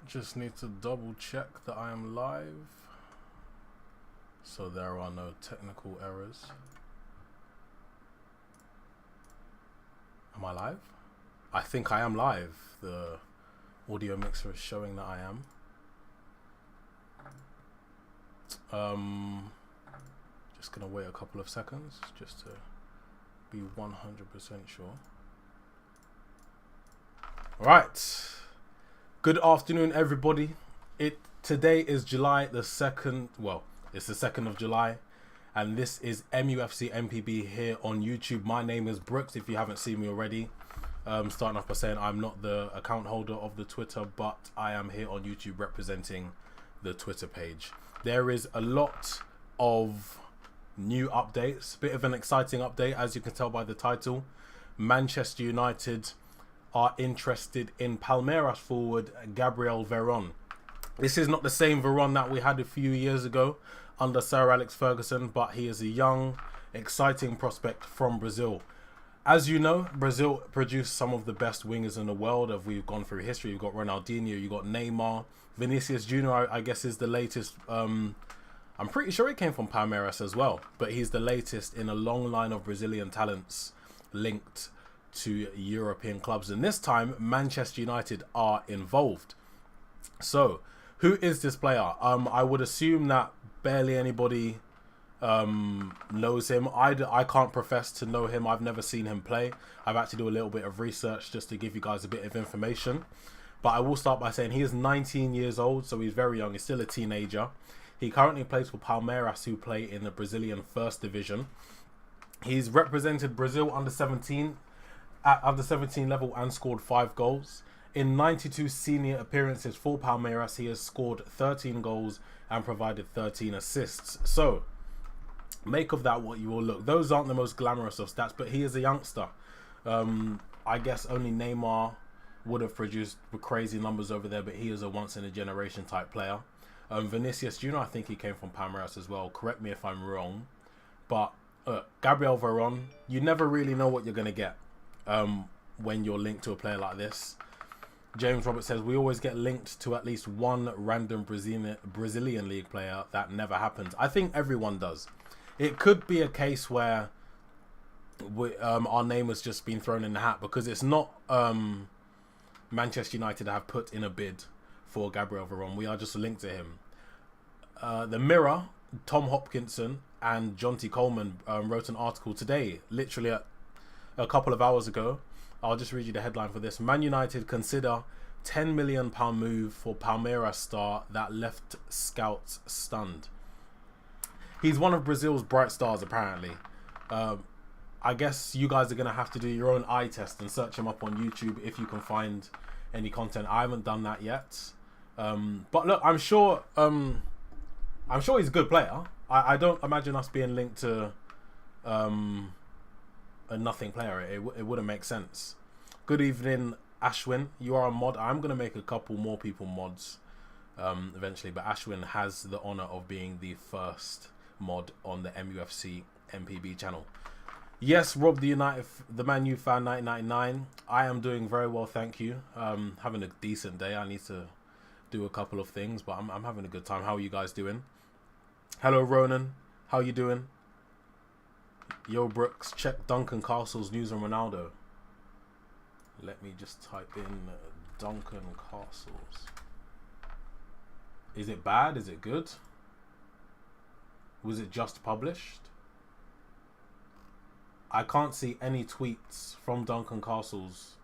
Just need to double check that I am live so there are no technical errors. Am I live? I think I am live. The audio mixer is showing that I am. Just gonna wait a couple of seconds just to be 100% sure. Right. Good afternoon, everybody. Today is July the 2nd. Well, it's the 2nd of July, and this is MUFC MPB here on YouTube. My name is Brooks, if you haven't seen me already. Starting off by saying I'm not the account holder of the Twitter, but I am here on YouTube representing the Twitter page. There is a lot of new updates, bit of an exciting update, as you can tell by the title. Manchester United are interested in Palmeiras forward Gabriel Veron. This is not the same Veron that we had a few years ago under Sir Alex Ferguson, but he is a young, exciting prospect from Brazil. As you know, Brazil produced some of the best wingers in the world. As we've gone through history, you've got Ronaldinho, you've got Neymar, Vinicius Jr. I guess is the latest. I'm pretty sure he came from Palmeiras as well, but he's the latest in a long line of Brazilian talents linked to European clubs, and this time Manchester United are involved. So who is this player? I would assume that barely anybody knows him. I can't profess to know him. I've never seen him play. I've had to do a little bit of research just to give you guys a bit of information, but I will start by saying he is 19 years old, so he's very young. He's still a teenager. He currently plays for Palmeiras, who play in the Brazilian First Division. He's represented Brazil under 17 at under 17 level and scored 5 goals. In 92 senior appearances for Palmeiras, he has scored 13 goals and provided 13 assists. So, make of that what you will. Look, those aren't the most glamorous of stats, but he is a youngster. I guess only Neymar would have produced crazy numbers over there, but he is a once-in-a-generation type player. Vinicius Jr., I think he came from Palmeiras as well. Correct me if I'm wrong. But Gabriel Veron, you never really know what you're going to get when you're linked to a player like this. James Roberts says, we always get linked to at least one random Brazilian league player. That never happens. I think everyone does. It could be a case where our name has just been thrown in the hat, because it's not Manchester United have put in a bid for Gabriel Veron. We are just linked to him. The Mirror, Tom Hopkinson and Jonty Coleman wrote an article today, literally a couple of hours ago. I'll just read you the headline for this. Man United consider £10 million move for Palmeiras star that left scouts stunned. He's one of Brazil's bright stars, apparently. I guess you guys are going to have to do your own eye test and search him up on YouTube if you can find any content. I haven't done that yet. But look, I'm sure he's a good player. I don't imagine us being linked to a nothing player. It wouldn't make sense. Good evening, Ashwin. You are a mod. I'm going to make a couple more people mods eventually, but Ashwin has the honor of being the first mod on the MUFC MPB channel. Yes, Rob the Man U fan 1999. I am doing very well, thank you. Having a decent day. I need to do a couple of things, but I'm having a good time. How are you guys doing? Hello, Ronan. How you doing? Yo, Brooks, check Duncan Castle's news on Ronaldo. Let me just type in Duncan Castles. Is it bad? Is it good? Was it just published? I can't see any tweets from Duncan Castles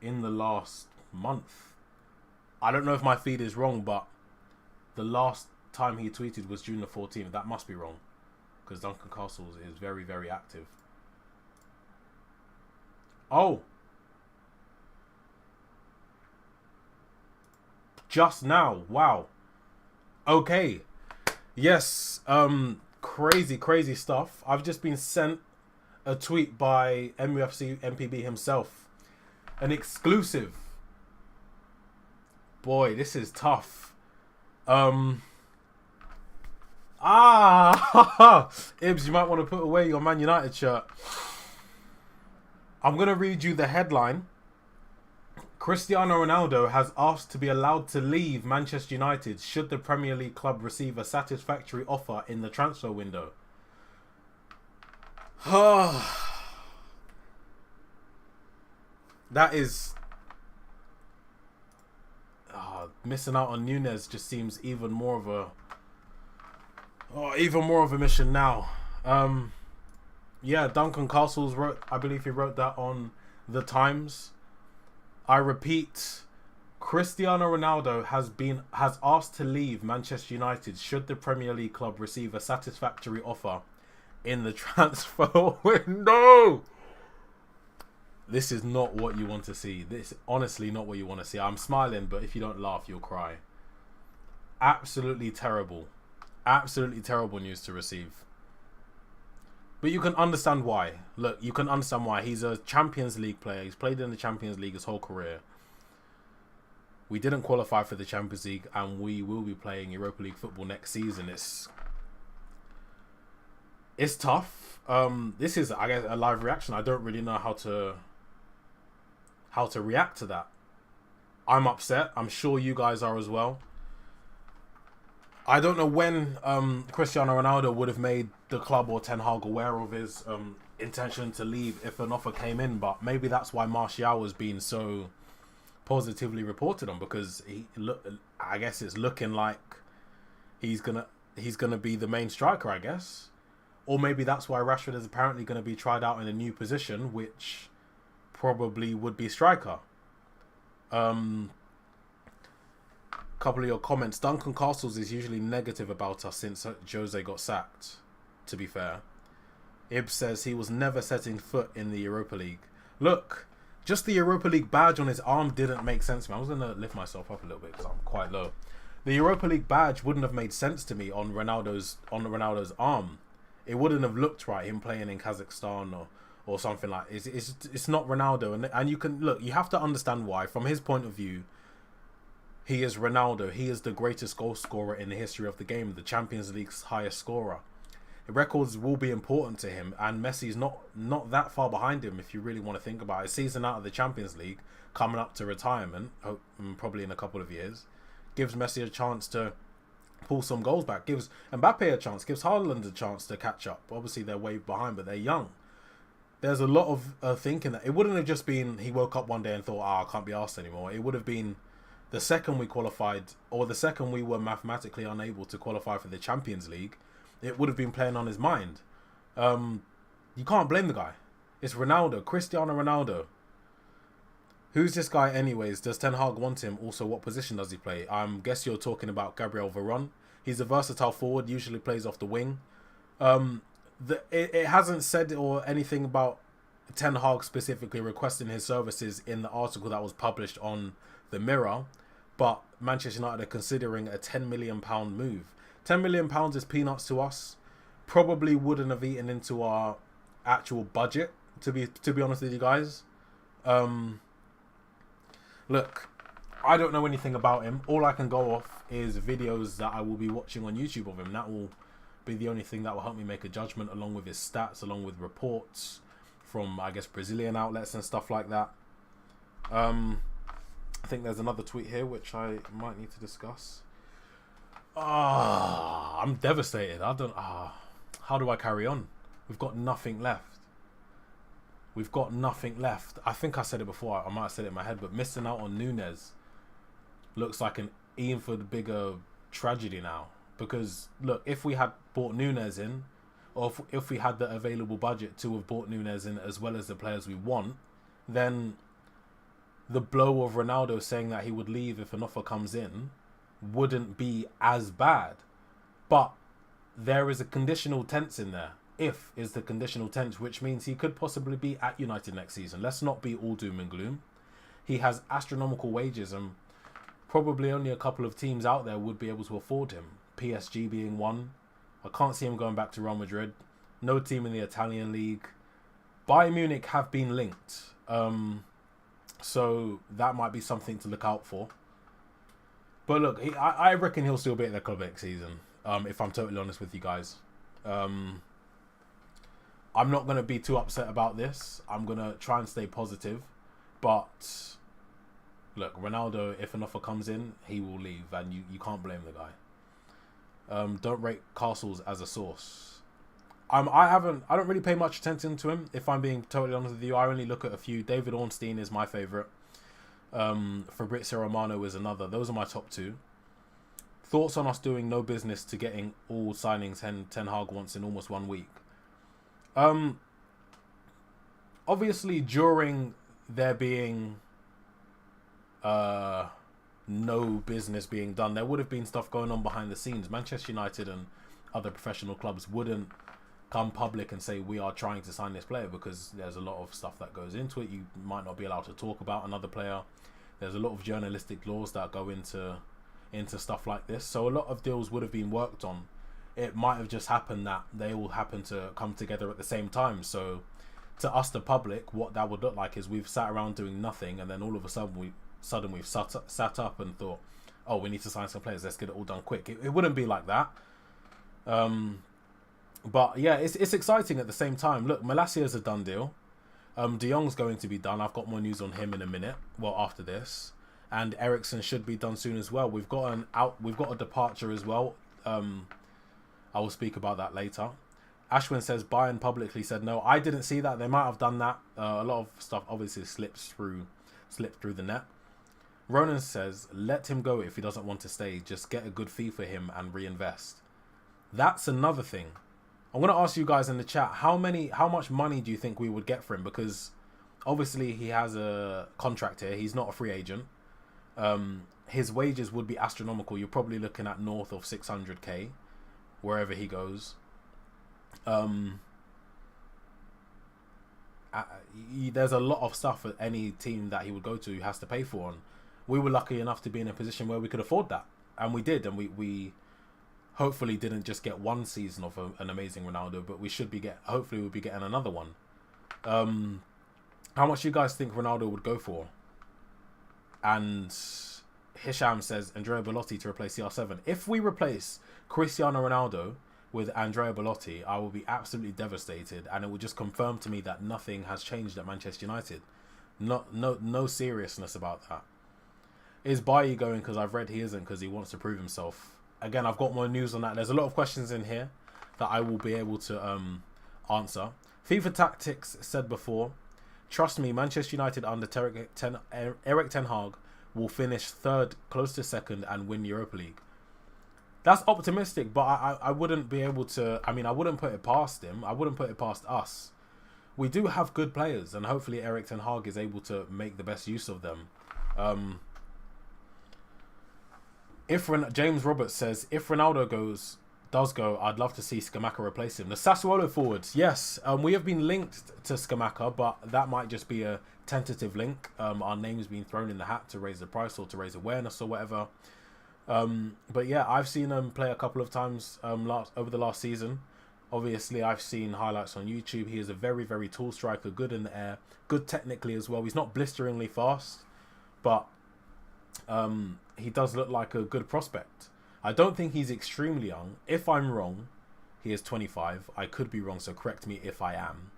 in the last month. I don't know if my feed is wrong, but the last time he tweeted was June the 14th. That must be wrong, because Duncan Castles is very, very active. Oh. Just now. Wow. Okay. Yes. Crazy stuff. I've just been sent a tweet by MUFC MPB himself. An exclusive. Boy, this is tough. Ibs, you might want to put away your Man United shirt. I'm going to read you the headline Cristiano Ronaldo has asked to be allowed to leave Manchester United should the Premier League club receive a satisfactory offer in the transfer window. That is... missing out on Nunez just seems even more of a mission now. Yeah, Duncan Castles I believe he wrote that on The Times. I repeat, Cristiano Ronaldo has asked to leave Manchester United should the Premier League club receive a satisfactory offer in the transfer window. This is not what you want to see. This is honestly not what you want to see. I'm smiling, but if you don't laugh, you'll cry. Absolutely terrible. Absolutely terrible news to receive. But you can understand why. Look, you can understand why. He's a Champions League player. He's played in the Champions League his whole career. We didn't qualify for the Champions League, and we will be playing Europa League football next season. It's tough. This is, I guess, a live reaction. I don't really know how to react to that. I'm upset. I'm sure you guys are as well. I don't know when Cristiano Ronaldo would have made the club or Ten Hag aware of his intention to leave if an offer came in, but maybe that's why Martial has been so positively reported on, because I guess it's looking like he's gonna be the main striker, I guess. Or maybe that's why Rashford is apparently going to be tried out in a new position, which probably would be striker. Couple of your comments. Duncan Castles is usually negative about us since Jose got sacked, to be fair. Ib says he was never setting foot in the Europa League. Look, just the Europa League badge on his arm didn't make sense to me. I was going to lift myself up a little bit because I'm quite low. The Europa League badge wouldn't have made sense to me on Ronaldo's arm. It wouldn't have looked right, him playing in Kazakhstan or something like that. It's not Ronaldo. And you can look, you have to understand why. From his point of view, he is Ronaldo. He is the greatest goal scorer in the history of the game, the Champions League's highest scorer. The records will be important to him, and Messi's not that far behind him if you really want to think about it. A season out of the Champions League, coming up to retirement, probably in a couple of years, gives Messi a chance to pull some goals back, gives Mbappe a chance, gives Haaland a chance to catch up. Obviously, they're way behind, but they're young. There's a lot of thinking that it wouldn't have just been he woke up one day and thought, I can't be arsed anymore. It would have been the second we qualified, or the second we were mathematically unable to qualify for the Champions League, it would have been playing on his mind. You can't blame the guy. It's Ronaldo, Cristiano Ronaldo. Who's this guy anyways? Does Ten Hag want him? Also, what position does he play? I guess you're talking about Gabriel Veron. He's a versatile forward, usually plays off the wing. It hasn't said or anything about Ten Hag specifically requesting his services in the article that was published on the Mirror, but Manchester United are considering a £10 million move. £10 million is peanuts to us. Probably wouldn't have eaten into our actual budget, to be honest with you guys. Look, I don't know anything about him. All I can go off is videos that I will be watching on YouTube of him. That will be the only thing that will help me make a judgment, along with his stats, along with reports from, I guess, Brazilian outlets and stuff like that. I think there's another tweet here which I might need to discuss. I'm devastated. How do I carry on? We've got nothing left. We've got nothing left. I think I said it before. I might have said it in my head, but missing out on Nunez looks like an even for the bigger tragedy now. Because, look, if we had bought Nunez in, or if we had the available budget to have bought Nunez in as well as the players we want, then the blow of Ronaldo saying that he would leave if an offer comes in wouldn't be as bad. But there is a conditional tense in there. If is the conditional tense, which means he could possibly be at United next season. Let's not be all doom and gloom. He has astronomical wages, and probably only a couple of teams out there would be able to afford him. PSG being one. I can't see him going back to Real Madrid. No team in the Italian league. Bayern Munich have been linked. So that might be something to look out for. But look, I reckon he'll still be at the club next season. If I'm totally honest with you guys. I'm not going to be too upset about this. I'm going to try and stay positive. But look, Ronaldo, if an offer comes in, he will leave, and you can't blame the guy. Don't rate Castles as a source. I don't really pay much attention to him, if I'm being totally honest with you. I only look at a few. David Ornstein is my favourite. Fabrizio Romano is another. Those are my top two. Thoughts on us doing no business to getting all signings Ten Hag wants in almost 1 week? Obviously, during there being no business being done, there would have been stuff going on behind the scenes. Manchester United and other professional clubs wouldn't come public and say we are trying to sign this player, because there's a lot of stuff that goes into it. You might not be allowed to talk about another player. There's a lot of journalistic laws that go into stuff like this. So a lot of deals would have been worked on. It might have just happened that they all happen to come together at the same time. So to us, the public, what that would look like is we've sat around doing nothing, and then all of a sudden we've sat up and thought, oh, we need to sign some players, let's get it all done quick. It wouldn't be like that. But yeah, it's exciting at the same time. Look, Malacia is a done deal. De Jong's going to be done. I've got more news on him in a minute. Well, after this, and Eriksen should be done soon as well. We've got a departure as well. I will speak about that later. Ashwin says Bayern publicly said no. I didn't see that. They might have done that. A lot of stuff obviously slipped through the net. Ronan says let him go if he doesn't want to stay. Just get a good fee for him and reinvest. That's another thing. I'm going to ask you guys in the chat, how much money do you think we would get for him? Because obviously he has a contract here. He's not a free agent. His wages would be astronomical. You're probably looking at north of 600k wherever he goes. There's a lot of stuff that any team that he would go to has to pay for. And we were lucky enough to be in a position where we could afford that. And we did. And we hopefully didn't just get one season of an amazing Ronaldo, but hopefully we'll be getting another one. How much do you guys think Ronaldo would go for? And Hisham says Andrea Belotti to replace CR7. If we replace Cristiano Ronaldo with Andrea Belotti, I will be absolutely devastated, and it will just confirm to me that nothing has changed at Manchester United. No seriousness about that. Is Bailly going because I've read he isn't because he wants to prove himself? Again, I've got more news on that. There's a lot of questions in here that I will be able to answer. FIFA Tactics said before, trust me, Manchester United under Erik Ten Hag will finish third, close to second, and win Europa League. That's optimistic, but I wouldn't be able to... I mean, I wouldn't put it past him. I wouldn't put it past us. We do have good players, and hopefully Erik Ten Hag is able to make the best use of them. James Roberts says, if Ronaldo does go, I'd love to see Scamacca replace him. The Sassuolo forwards, yes. We have been linked to Scamacca, but that might just be a tentative link. Our name's been thrown in the hat to raise the price or to raise awareness or whatever. But yeah, I've seen him play a couple of times over the last season. Obviously, I've seen highlights on YouTube. He is a very, very tall striker, good in the air, good technically as well. He's not blisteringly fast, but he does look like a good prospect. I don't think he's extremely young. If I'm wrong, he is 25. I could be wrong, so correct me if I am.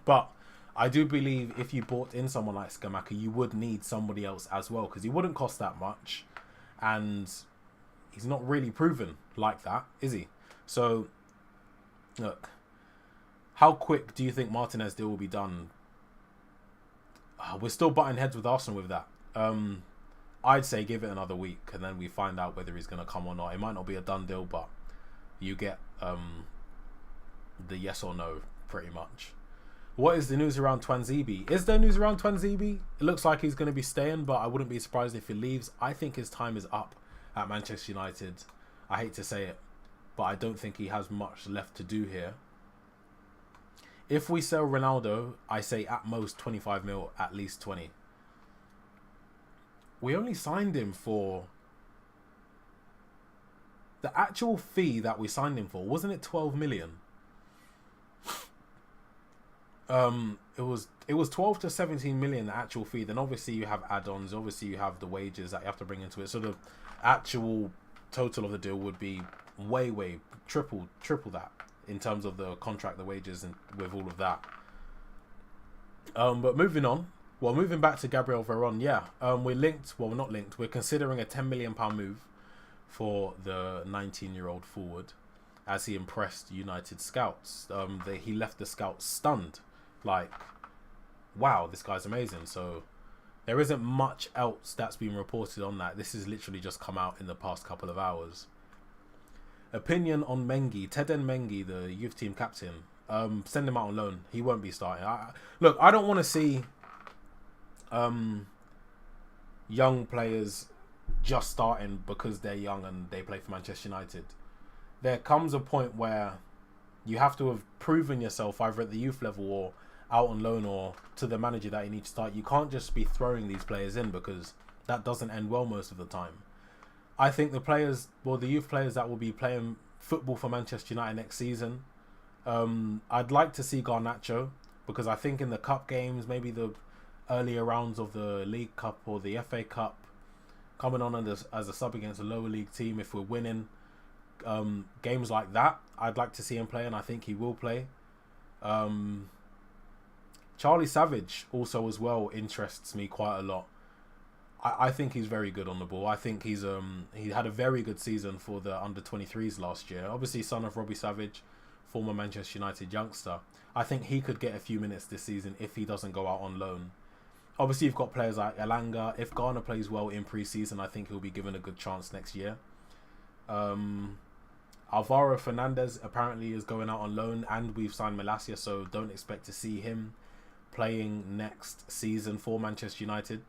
But I do believe if you bought in someone like Scamacca, you would need somebody else as well, because he wouldn't cost that much. And he's not really proven like that, is he? So, look, how quick do you think Martinez deal will be done? We're still butting heads with Arsenal with that. I'd say give it another week, and then we find out whether he's going to come or not. It might not be a done deal, but you get the yes or no, pretty much. What is the news around Twanzebe? Is there news around Twanzebe? It looks like he's going to be staying, but I wouldn't be surprised if he leaves. I think his time is up at Manchester United. I hate to say it, but I don't think he has much left to do here. If we sell Ronaldo, I say at most 25 mil, at least 20. We only signed him for... The actual fee that we signed him for, wasn't it 12 million? It was 12 to 17 million, the actual fee. Then obviously you have add-ons. Obviously you have the wages that you have to bring into it. So the actual total of the deal would be way triple that in terms of the contract, the wages, and with all of that. But moving on, Well, moving back to Gabriel Veron, yeah, we're linked. Well, we're not linked. We're considering a £10 million move for the 19-year-old forward, as he impressed United scouts. He left the scouts stunned, like, wow, this guy's amazing. So there isn't much else that's been reported on that. This has literally just come out in the past couple of hours. Opinion on Mengi. Teden Mengi, the youth team captain. Send him out on loan. He won't be starting. Look, I don't want to see young players just starting because they're young and they play for Manchester United. There comes a point where you have to have proven yourself either at the youth level or out on loan or to the manager that you need to start. You can't just be throwing these players in, because that doesn't end well most of the time. I think the youth players that will be playing football for Manchester United next season, I'd like to see Garnacho, because I think in the cup games, maybe the earlier rounds of the League Cup or the FA Cup, coming on as a sub against a lower league team, if we're winning games like that, I'd like to see him play, and I think he will play. Charlie Savage also as well interests me quite a lot. I think he's very good on the ball. I think he had a very good season for the under-23s last year. Obviously, son of Robbie Savage, former Manchester United youngster. I think he could get a few minutes this season if he doesn't go out on loan. Obviously, you've got players like Elanga. If Garner plays well in pre-season, I think he'll be given a good chance next year. Alvaro Fernandez apparently is going out on loan, and we've signed Malacia, so don't expect to see him playing next season for Manchester United.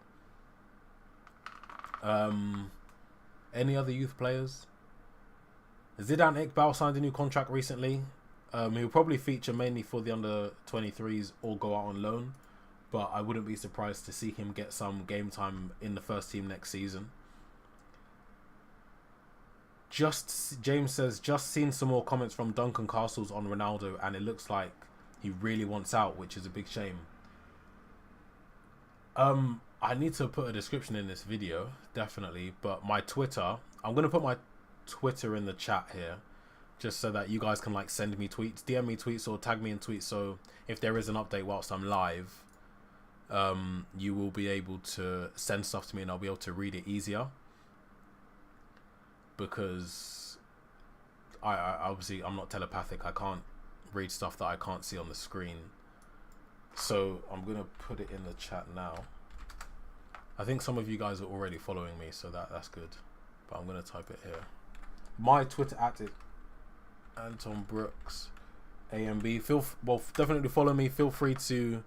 Any other youth players? Zidane Iqbal signed a new contract recently. He'll probably feature mainly for the under-23s or go out on loan, but I wouldn't be surprised to see him get some game time in the first team next season. James says, just seen some more comments from Duncan Castles on Ronaldo, and it looks like he really wants out, which is a big shame. I need to put a description in this video, definitely, but my Twitter, I'm going to put my Twitter in the chat here, just so that you guys can like send me tweets, DM me tweets, or tag me in tweets, so if there is an update whilst I'm live, you will be able to send stuff to me and I'll be able to read it easier, because I obviously I'm not telepathic. I can't read stuff that I can't see on the screen, so I'm going to put it in the chat now. I think some of you guys are already following me, so that's good. But I'm going to type it here. My Twitter @ is Anton Brooks AMB. Definitely follow me. Feel free to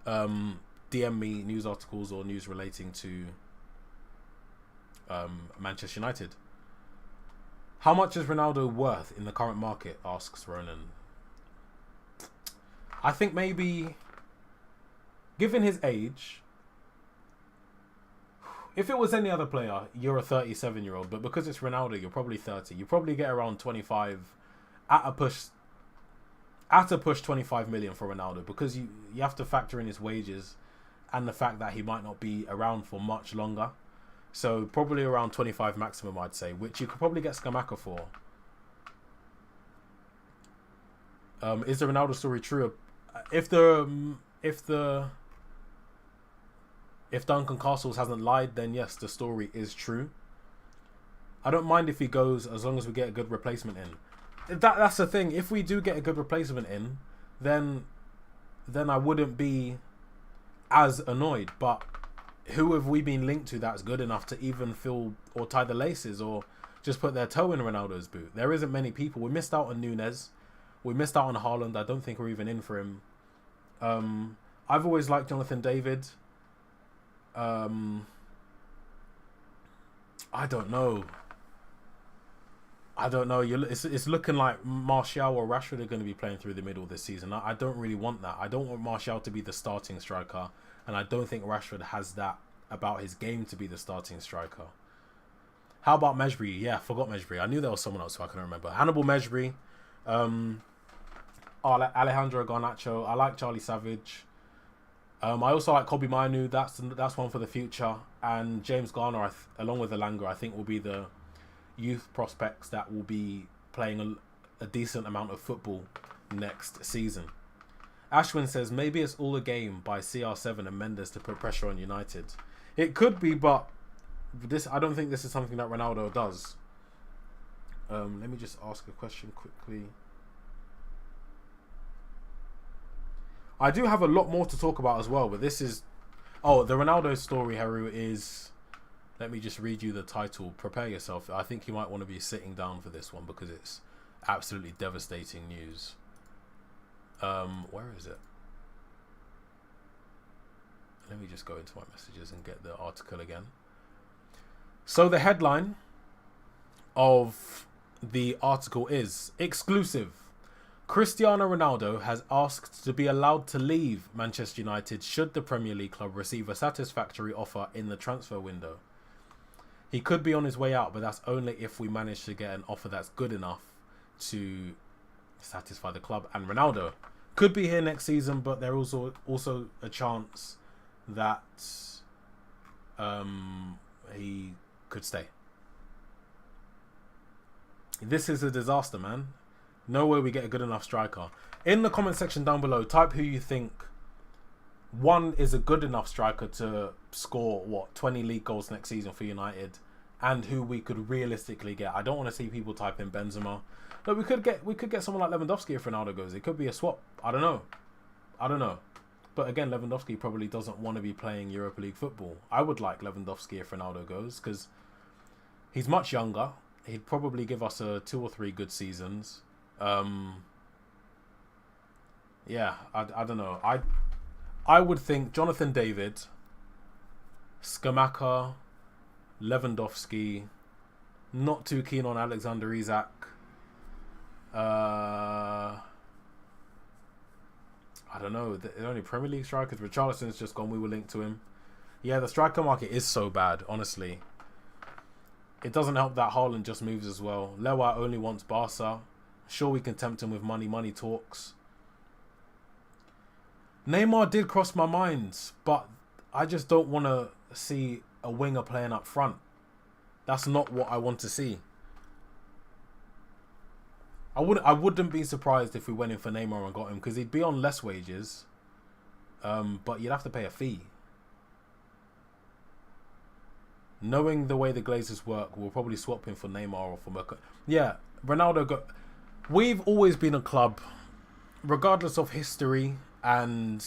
DM me news articles or news relating to Manchester United. How much is Ronaldo worth in the current market? Asks Ronan. I think maybe, given his age, if it was any other player, you're a 37-year-old, but because it's Ronaldo, you're probably 30. You probably get around 25 at a push 25 million for Ronaldo, because you have to factor in his wages and the fact that he might not be around for much longer. So probably around 25 maximum, I'd say, which you could probably get Scamacca for. Is the Ronaldo story true? If Duncan Castles hasn't lied, then yes, the story is true. I don't mind if he goes, as long as we get a good replacement in. That's the thing. If we do get a good replacement in, then I wouldn't be as annoyed. But who have we been linked to that's good enough to even feel or tie the laces or just put their toe in Ronaldo's boot? There isn't many people. We missed out on Nunes. We missed out on Haaland. I don't think we're even in for him. I've always liked Jonathan David. I don't know. It's looking like Martial or Rashford are going to be playing through the middle this season. I don't really want that. I don't want Martial to be the starting striker, and I don't think Rashford has that about his game to be the starting striker. How about Mejbri? Yeah, I forgot Mejbri. I knew there was someone else who I couldn't remember. Hannibal Mejbri. Alejandro Garnacho. I like Charlie Savage. I also like Kobe Mainu. That's one for the future. And James Garner, along with Elanga, I think will be the youth prospects that will be playing a decent amount of football next season. Ashwin says, maybe it's all a game by CR7 and Mendes to put pressure on United. It could be, but I don't think this is something that Ronaldo does. Let me just ask a question quickly. I do have a lot more to talk about as well, but this is... Oh, the Ronaldo story, Haru, is... Let me just read you the title. Prepare yourself. I think you might want to be sitting down for this one because it's absolutely devastating news. Where is it? Let me just go into my messages and get the article again. So the headline of the article is exclusive. Cristiano Ronaldo has asked to be allowed to leave Manchester United should the Premier League club receive a satisfactory offer in the transfer window. He could be on his way out, but that's only if we manage to get an offer that's good enough to satisfy the club and Ronaldo. Could be here next season, but there's also a chance that he could stay. This is a disaster, man. No way we get a good enough striker. In the comment section down below, type who you think one is a good enough striker to score 20 league goals next season for United, and who we could realistically get. I don't want to see people type in Benzema. But we could get someone like Lewandowski if Ronaldo goes. It could be a swap. I don't know. But again, Lewandowski probably doesn't want to be playing Europa League football. I would like Lewandowski if Ronaldo goes because he's much younger. He'd probably give us 2 or 3 good seasons. Yeah, I don't know. I would think Jonathan David, Skamaka, Lewandowski. Not too keen on Alexander Isak. I don't know. The only Premier League strikers. Richarlison's just gone. We were linked to him. Yeah, the striker market is so bad, honestly. It doesn't help that Haaland just moves as well. Lewa only wants Barca. Sure, we can tempt him with money. Money talks. Neymar did cross my mind, but I just don't want to see a winger playing up front. That's not what I want to see. I wouldn't be surprised if we went in for Neymar and got him because he'd be on less wages, but you'd have to pay a fee. Knowing the way the Glazers work, we'll probably swap him for Neymar or for Merca. Yeah, Ronaldo We've always been a club, regardless of history and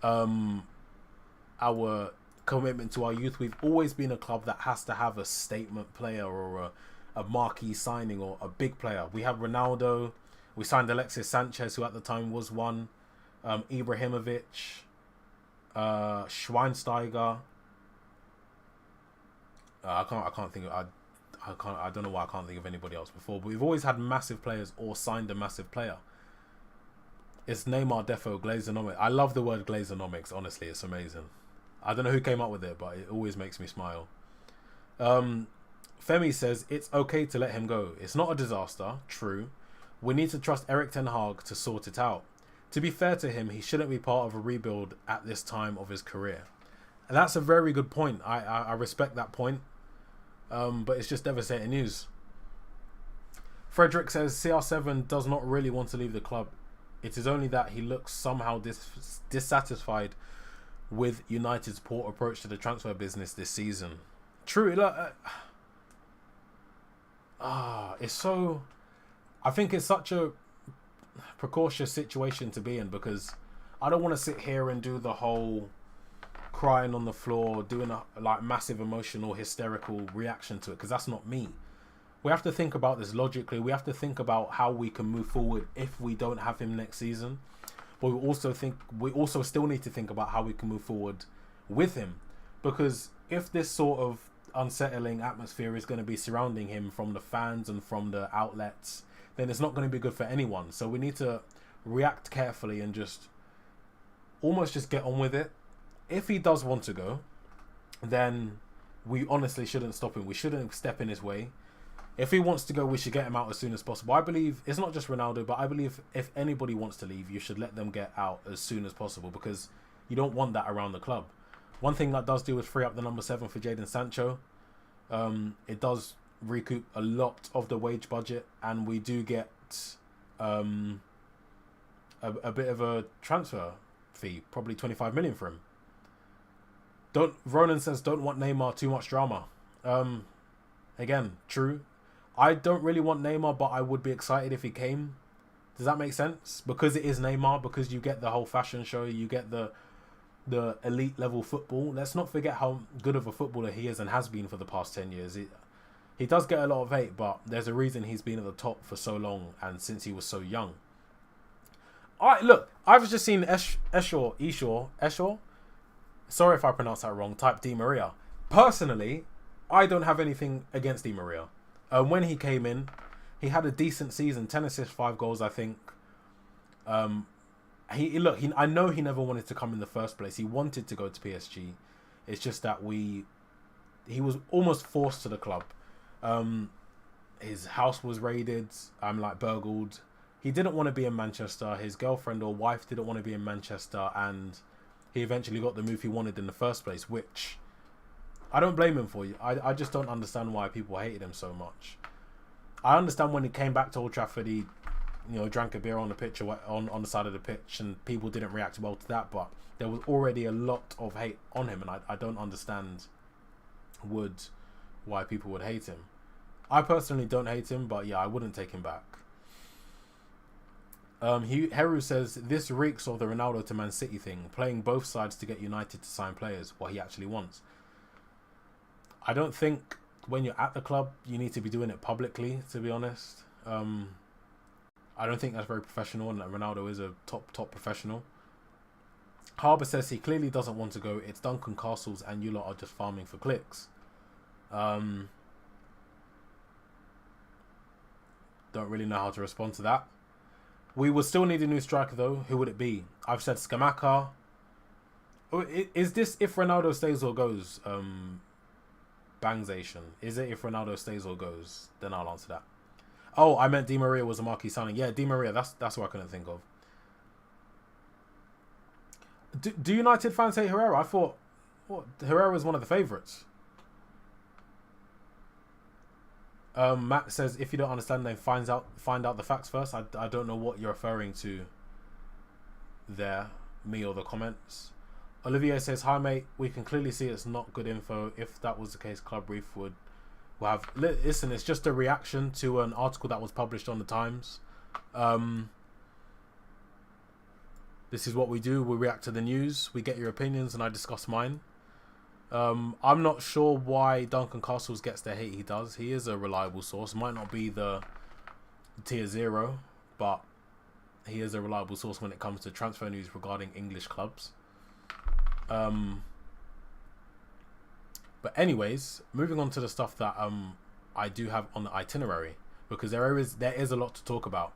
our commitment to our youth, we've always been a club that has to have a statement player or a marquee signing or a big player. We have Ronaldo. We signed Alexis Sanchez, who at the time was one. Ibrahimovic, Schweinsteiger. I don't know why I can't think of anybody else before. But we've always had massive players or signed a massive player. It's Neymar Defo Glazonomics. I love the word Glazonomics. Honestly, it's amazing. I don't know who came up with it, but it always makes me smile. Femi says, it's okay to let him go. It's not a disaster. True. We need to trust Erik ten Hag to sort it out. To be fair to him, he shouldn't be part of a rebuild at this time of his career. And that's a very good point. I respect that point. But it's just devastating news. Frederick says, CR7 does not really want to leave the club. It is only that he looks somehow dissatisfied with United's poor approach to the transfer business this season. True. It's so... I think it's such a precautious situation to be in because I don't want to sit here and do the whole crying on the floor, doing a massive emotional, hysterical reaction to it, because that's not me. We have to think about this logically. We have to think about how we can move forward if we don't have him next season. But we also still need to think about how we can move forward with him, because if this sort of unsettling atmosphere is going to be surrounding him from the fans and from the outlets, then it's not going to be good for anyone. So we need to react carefully and just get on with it. If he does want to go, then we honestly shouldn't stop him. We shouldn't step in his way. If he wants to go, we should get him out as soon as possible. I believe it's not just Ronaldo, but I believe if anybody wants to leave, you should let them get out as soon as possible, because you don't want that around the club. One thing that does do is free up the number 7 for Jadon Sancho. It does recoup a lot of the wage budget, and we do get a bit of a transfer fee, probably 25 million for him. Ronan says don't want Neymar, too much drama. Again, true. I don't really want Neymar, but I would be excited if he came. Does that make sense? Because it is Neymar, because you get the whole fashion show, you get the elite level football. Let's not forget how good of a footballer he is and has been for the past 10 years. He does get a lot of hate, but there's a reason he's been at the top for so long and since he was so young. Alright, look, I've just seen Eshaw. Sorry if I pronounced that wrong. Type Di Maria. Personally, I don't have anything against Di Maria. When he came in, he had a decent season, 10 assists, 5 goals, I think. I know he never wanted to come in the first place. He wanted to go to PSG. It's just that he was almost forced to the club. His house was raided, burgled. He didn't want to be in Manchester. His girlfriend or wife didn't want to be in Manchester, and he eventually got the move he wanted in the first place, which I don't blame him for. I just don't understand why people hated him so much. I understand when he came back to Old Trafford, he drank a beer on the pitch or on the side of the pitch, and people didn't react well to that, but there was already a lot of hate on him, and I don't understand why people would hate him. I personally don't hate him, but yeah, I wouldn't take him back. Heru says, this reeks of the Ronaldo to Man City thing, playing both sides to get United to sign players, what he actually wants. I don't think when you're at the club, you need to be doing it publicly, to be honest. I don't think that's very professional, and that Ronaldo is a top professional. Harbour says he clearly doesn't want to go. It's Duncan Castles and you lot are just farming for clicks. Don't really know how to respond to that. We will still need a new striker though. Who would it be? I've said Scamacca. Is this if Ronaldo stays or goes? Bangzation. Is it if Ronaldo stays or goes? Then I'll answer that. Oh, I meant Di Maria was a marquee signing. Yeah, Di Maria. That's what I couldn't think of. Do United fans hate Herrera? I thought Herrera was one of the favourites. Matt says, if you don't understand, then find out the facts first. I don't know what you're referring to there, me or the comments. Olivier says, hi mate, we can clearly see it's not good info. If that was the case, Club Brief will have... Listen, it's just a reaction to an article that was published on the Times. This is what we do. We react to the news. We get your opinions and I discuss mine. I'm not sure why Duncan Castles gets the hate he does. He is a reliable source. Might not be the tier 0, but he is a reliable source when it comes to transfer news regarding English clubs. But anyways, moving on to the stuff that I do have on the itinerary, because there is a lot to talk about.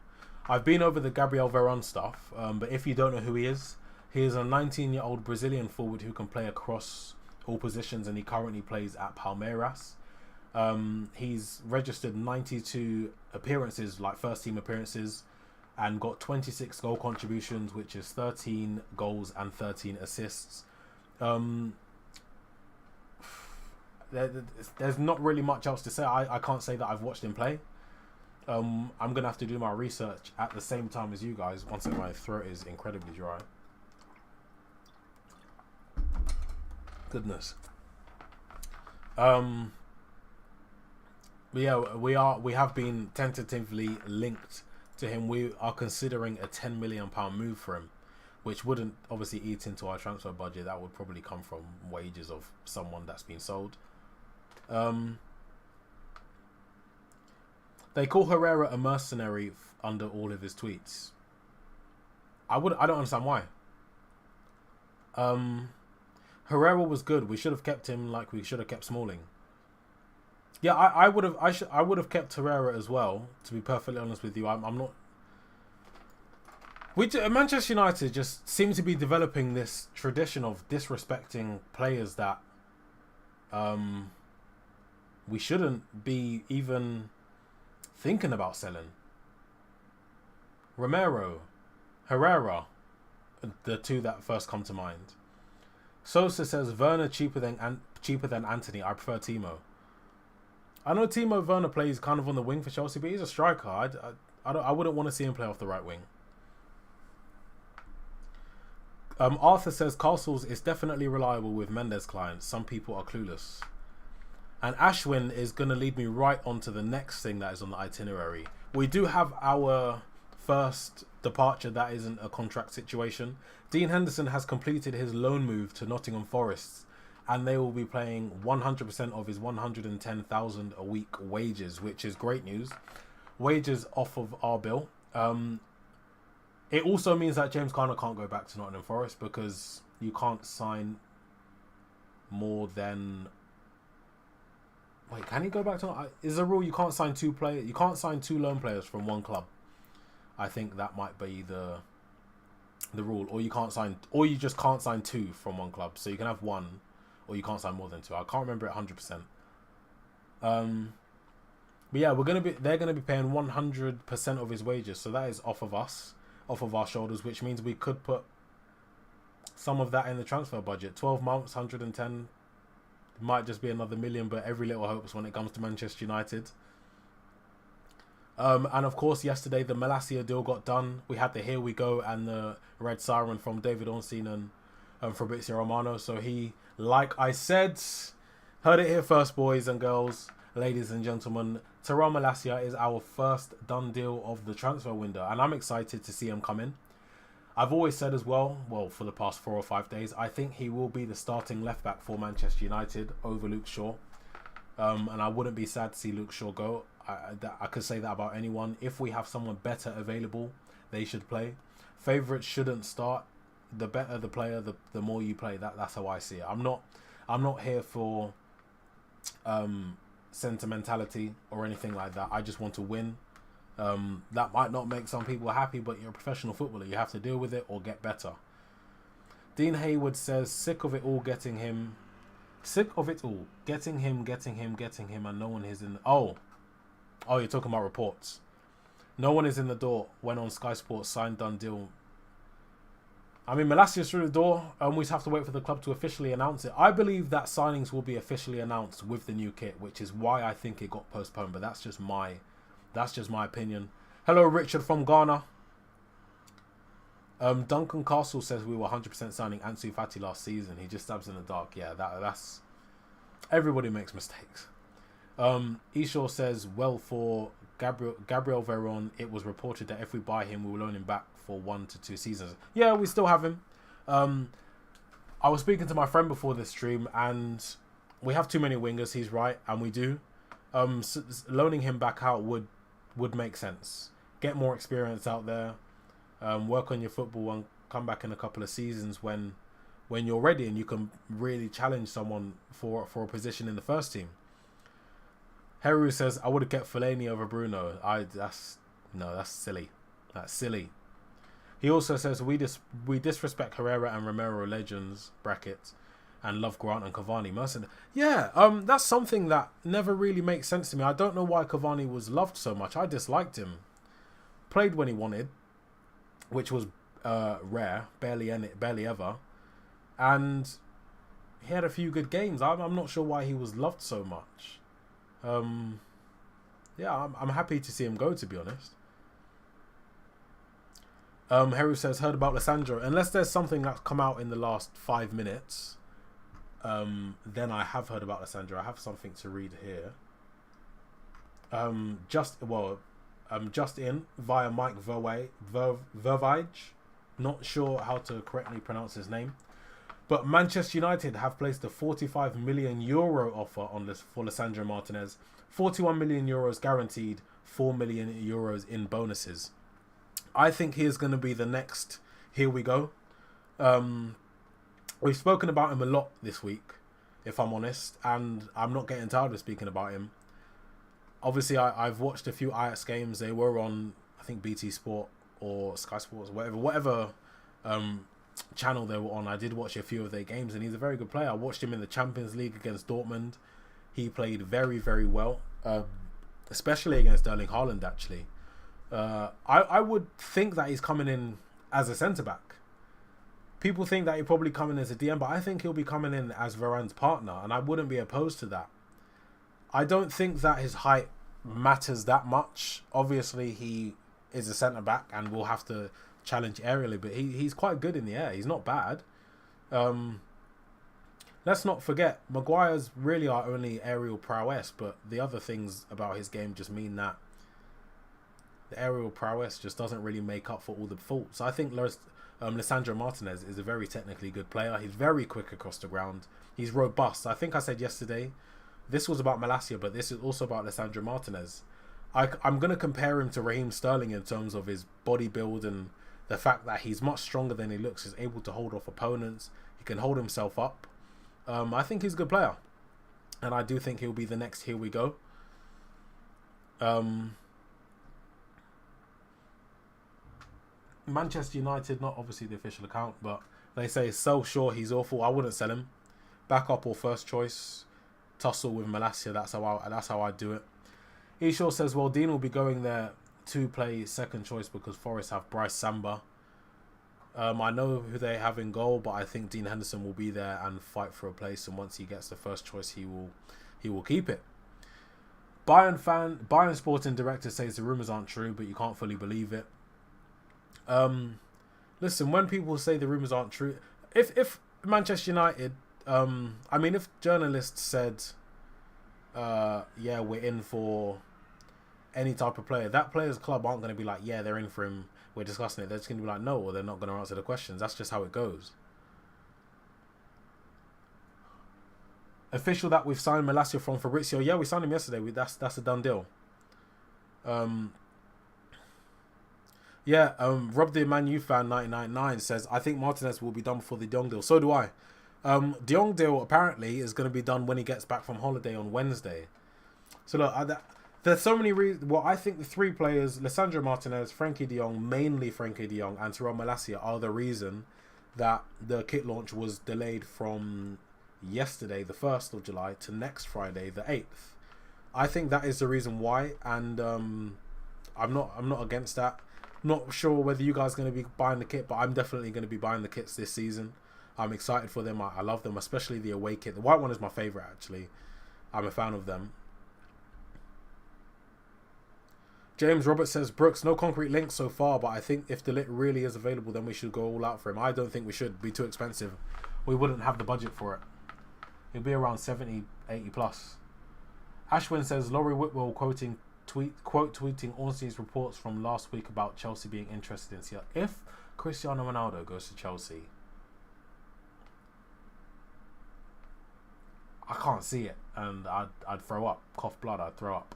I've been over the Gabriel Veron stuff, but if you don't know who he is a 19-year-old Brazilian forward who can play across all positions, and he currently plays at Palmeiras. He's registered 92 appearances, like first team appearances, and got 26 goal contributions, which is 13 goals and 13 assists. There's not really much else to say. I can't say that I've watched him play. I'm gonna have to do my research at the same time as you guys. Once again, my throat is incredibly dry. Goodness. But yeah, we have been tentatively linked to him. We are considering a £10 million move for him, which wouldn't obviously eat into our transfer budget. That would probably come from wages of someone that's been sold. They call Herrera a mercenary under all of his tweets. I don't understand why. Herrera was good. We should have kept him like we should have kept Smalling. Yeah, I would have kept Herrera as well. To be perfectly honest with you, I'm not. Manchester United just seem to be developing this tradition of disrespecting players that we shouldn't be even thinking about selling. Romero, Herrera, the two that first come to mind. Sosa says Werner cheaper than Anthony. I prefer Timo. I know Timo Werner plays kind of on the wing for Chelsea, but he's a striker. I wouldn't want to see him play off the right wing. Arthur says Castles is definitely reliable with Mendes clients. Some people are clueless. And Ashwin is going to lead me right on to the next thing that is on the itinerary. We do have our first departure that isn't a contract situation. Dean Henderson has completed his loan move to Nottingham Forest, and they will be paying 100% of his 110,000 a week wages, which is great news. Wages off of our bill. It also means that James Garner can't go back to Nottingham Forest because you can't sign more than... Wait, can he go back to... Is a rule you can't sign two players? You can't sign two loan players from one club. I think that might be the rule. Or you can't sign... Or you just can't sign two from one club. So you can have one, or you can't sign more than two. I can't remember it 100%. But yeah, they're gonna be paying 100% of his wages. So that is off of us, off of our shoulders, which means we could put some of that in the transfer budget. 12 months, 110. Might just be another million, but every little helps when it comes to Manchester United. And of course, yesterday the Malacia deal got done. We had the Here We Go and the Red Siren from David Ornstein and Fabrizio Romano. So he, like I said, heard it here first, boys and girls, ladies and gentlemen. Teron Malacia is our first done deal of the transfer window, and I'm excited to see him come in. I've always said as well, for the past 4 or 5 days, I think he will be the starting left-back for Manchester United over Luke Shaw. And I wouldn't be sad to see Luke Shaw go. I could say that about anyone. If we have someone better available, they should play. Favourites shouldn't start. The better the player, the more you play. That's how I see it. I'm not here for sentimentality or anything like that. I just want to win. That might not make some people happy, but you're a professional footballer. You have to deal with it or get better. Dean Hayward says, sick of it all getting him. Sick of it all. Getting him, and no one is in... Oh, you're talking about reports. No one is in the door. Went on Sky Sports, signed, done deal. I mean, Malacia's through the door, and we just have to wait for the club to officially announce it. I believe that signings will be officially announced with the new kit, which is why I think it got postponed, but that's just my opinion. Hello, Richard from Ghana. Duncan Castle says we were 100% signing Ansu Fati last season. He just stabs in the dark. Yeah, that's... Everybody makes mistakes. Eshaw says, well, for Gabriel Veron, it was reported that if we buy him, we will loan him back for 1 to 2 seasons. Yeah, we still have him. I was speaking to my friend before this stream, and we have too many wingers. He's right, and we do. Loaning him back out would make sense. Get more experience out there. Work on your football and come back in a couple of seasons when you're ready and you can really challenge someone for a position in the first team. Heru says, I would have kept Fellaini over Bruno. That's silly. That's silly. He also says, we disrespect Herrera and Romero legends, brackets, and love Grant and Cavani. Mercenary. Yeah, that's something that never really makes sense to me. I don't know why Cavani was loved so much. I disliked him. Played when he wanted, which was rare, barely ever. And he had a few good games. I'm not sure why he was loved so much. Yeah, I'm happy to see him go, to be honest. Heru says, heard about Lisandro. Unless there's something that's come out in the last 5 minutes, then I have heard about Lisandro. I have something to read here. Just in via Mike Vervige. Not sure how to correctly pronounce his name. But Manchester United have placed a 45 million euro offer on this for Lisandro Martinez. 41 million euros guaranteed, 4 million euros in bonuses. I think he is going to be the next Here We Go. We've spoken about him a lot this week, if I'm honest, and I'm not getting tired of speaking about him. Obviously, I've watched a few Ajax games. They were on, I think, BT Sport or Sky Sports, whatever channel they were on. I did watch a few of their games, and he's a very good player. I watched him in the Champions League against Dortmund. He played very, very well, especially against Erling Haaland, actually. I would think that he's coming in as a centre-back. People think that he'll probably come in as a DM, but I think he'll be coming in as Varane's partner, and I wouldn't be opposed to that. I don't think that his height matters that much. Obviously, he is a centre-back and will have to challenge aerially, but he's quite good in the air. He's not bad. Let's not forget, Maguire's really our only aerial prowess, but the other things about his game just mean that the aerial prowess just doesn't really make up for all the faults. I think Lisandro Martinez is a very technically good player. He's very quick across the ground. He's robust. I think I said yesterday, this was about Malacia, but this is also about Lisandro Martinez. I'm going to compare him to Raheem Sterling in terms of his body build and the fact that he's much stronger than he looks. He's able to hold off opponents. He can hold himself up. I think he's a good player. And I do think he'll be the next Here We Go. Manchester United, not obviously the official account, but they say, sell Shaw, he's awful. I wouldn't sell him. Backup or first choice. Tussle with Malacia, that's how I do it. Eshaw says, well, Dean will be going there to play second choice because Forest have Bryce Samba. I know who they have in goal, but I think Dean Henderson will be there and fight for a place. And once he gets the first choice, he will keep it. Bayern sporting director says the rumours aren't true, but you can't fully believe it. Listen, when people say the rumours aren't true, if Manchester United, if journalists said, yeah, we're in for any type of player, that player's club aren't going to be like, yeah, they're in for him, we're discussing it. They're just going to be like, no, or they're not going to answer the questions. That's just how it goes. Official that we've signed Malacia from Fabrizio. Yeah, we signed him yesterday. That's a done deal. Rob the Man U fan 999 says, I think Martinez will be done before the De Jong deal. So do I. De Jong deal apparently is going to be done when he gets back from holiday on Wednesday. So look, there's so many reasons. Well, I think the three players, Lisandro Martinez, Frankie de Jong, mainly Frankie de Jong, and Veron Malacia are the reason that the kit launch was delayed from yesterday, the 1st of July, to next Friday, the 8th. I think that is the reason why, and I'm not against that. Not sure whether you guys are going to be buying the kit, but I'm definitely going to be buying the kits this season. I'm excited for them. I love them, especially the away kit. The white one is my favourite, actually. I'm a fan of them. James Roberts says, Brooks, no concrete links so far, but I think if the lit really is available, then we should go all out for him. I don't think we should. Be too expensive. We wouldn't have the budget for it. It'd be around 70, 80 plus. Ashwin says, Laurie Whitwell tweeting Ornstein's reports from last week about Chelsea being interested in Seattle. If Cristiano Ronaldo goes to Chelsea, I can't see it, and I'd throw up. Cough blood, I'd throw up.